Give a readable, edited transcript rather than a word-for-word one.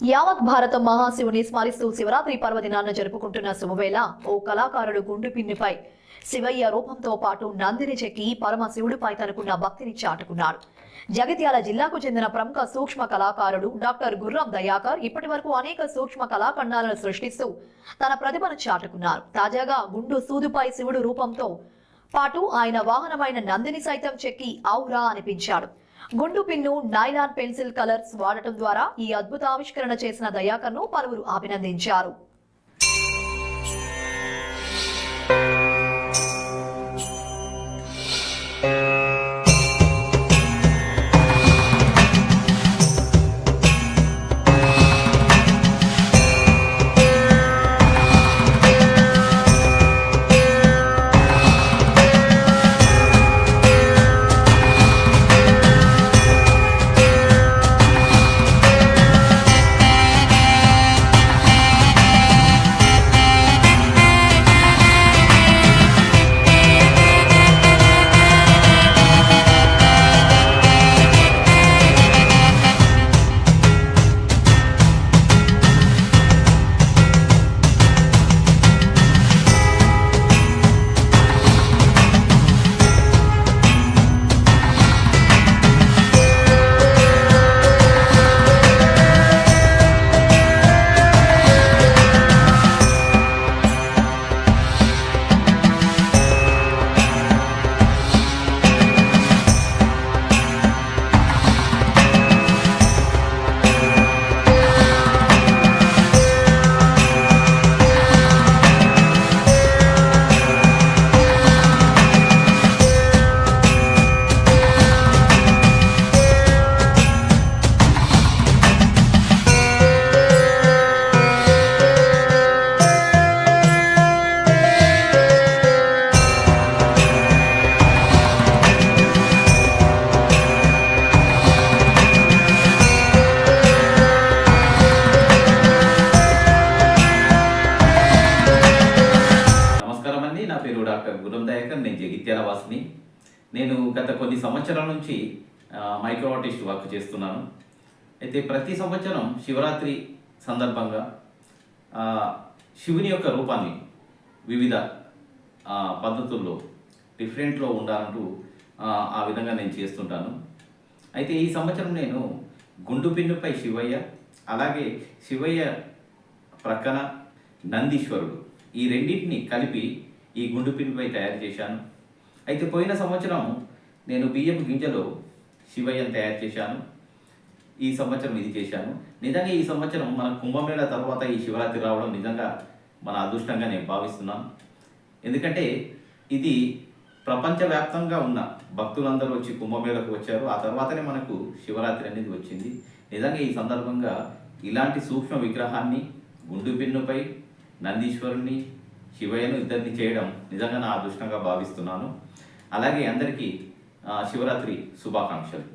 యావత్ భారత మహాశివుని స్మరిస్తూ శివరాత్రి పర్వదినాన్ని జరుపుకుంటున్న శుభవేళ ఓ కళాకారుడు గుండు పిన్నిపై శివయ్య రూపంతో పాటు నందిని చెక్కి పరమశివుడిపై తనకున్న భక్తిని చాటుకున్నాడు. జగిత్యాల జిల్లాకు చెందిన ప్రముఖ సూక్ష్మ కళాకారుడు డాక్టర్ గుర్రం దయాకర్ ఇప్పటి వరకు అనేక సూక్ష్మ కళాఖండాలను సృష్టిస్తూ తన ప్రతిభను చాటుకున్నారు. తాజాగా గుండు సూదుపై శివుడు రూపంతో పాటు ఆయన వాహనమైన నందిని సైతం చెక్కి ఔరా అనిపించాడు. గుండు పిన్ను, నైలాన్ పెన్సిల్ కలర్స్ వాడటం ద్వారా ఈ అద్భుత ఆవిష్కరణ చేసిన దయాకర్ను పలువురు అభినందించారు. డాక్టర్ గుర్రం దయాకర్. నేను జగిత్యాల వాసిని. నేను గత కొన్ని సంవత్సరాల నుంచి మైక్రో ఆర్టిస్ట్ వర్క్ చేస్తున్నాను. అయితే ప్రతి సంవత్సరం శివరాత్రి సందర్భంగా శివుని యొక్క రూపాన్ని వివిధ పద్ధతుల్లో డిఫరెంట్లో ఉండాలంటూ ఆ విధంగా నేను చేస్తుంటాను. అయితే ఈ సంవత్సరం నేను గుండు పిన్నుపై శివయ్య, అలాగే శివయ్య ప్రక్కన నందీశ్వరుడు, ఈ రెండింటిని కలిపి ఈ గుండు పిన్నుపై తయారు చేశాను. అయితే పోయిన సంవత్సరం నేను బియ్యపు గింజలో శివయ్యను తయారు చేశాను. ఈ సంవత్సరం ఇది చేశాను. నిజంగా ఈ సంవత్సరం మన కుంభమేళ తర్వాత ఈ శివరాత్రి రావడం నిజంగా మన అదృష్టంగా నేను భావిస్తున్నాను. ఎందుకంటే ఇది ప్రపంచవ్యాప్తంగా ఉన్న భక్తులందరూ వచ్చి కుంభమేళకు వచ్చారు. ఆ తర్వాతనే మనకు శివరాత్రి అనేది వచ్చింది. నిజంగా ఈ సందర్భంగా ఇలాంటి సూక్ష్మ విగ్రహాన్ని గుండు పిన్నుపై నందీశ్వరుని, శివయ్యను ఇద్దరిని చేయడం నిజంగా నా అదృష్టంగా భావిస్తున్నాను. అలాగే అందరికీ శివరాత్రి శుభాకాంక్షలు.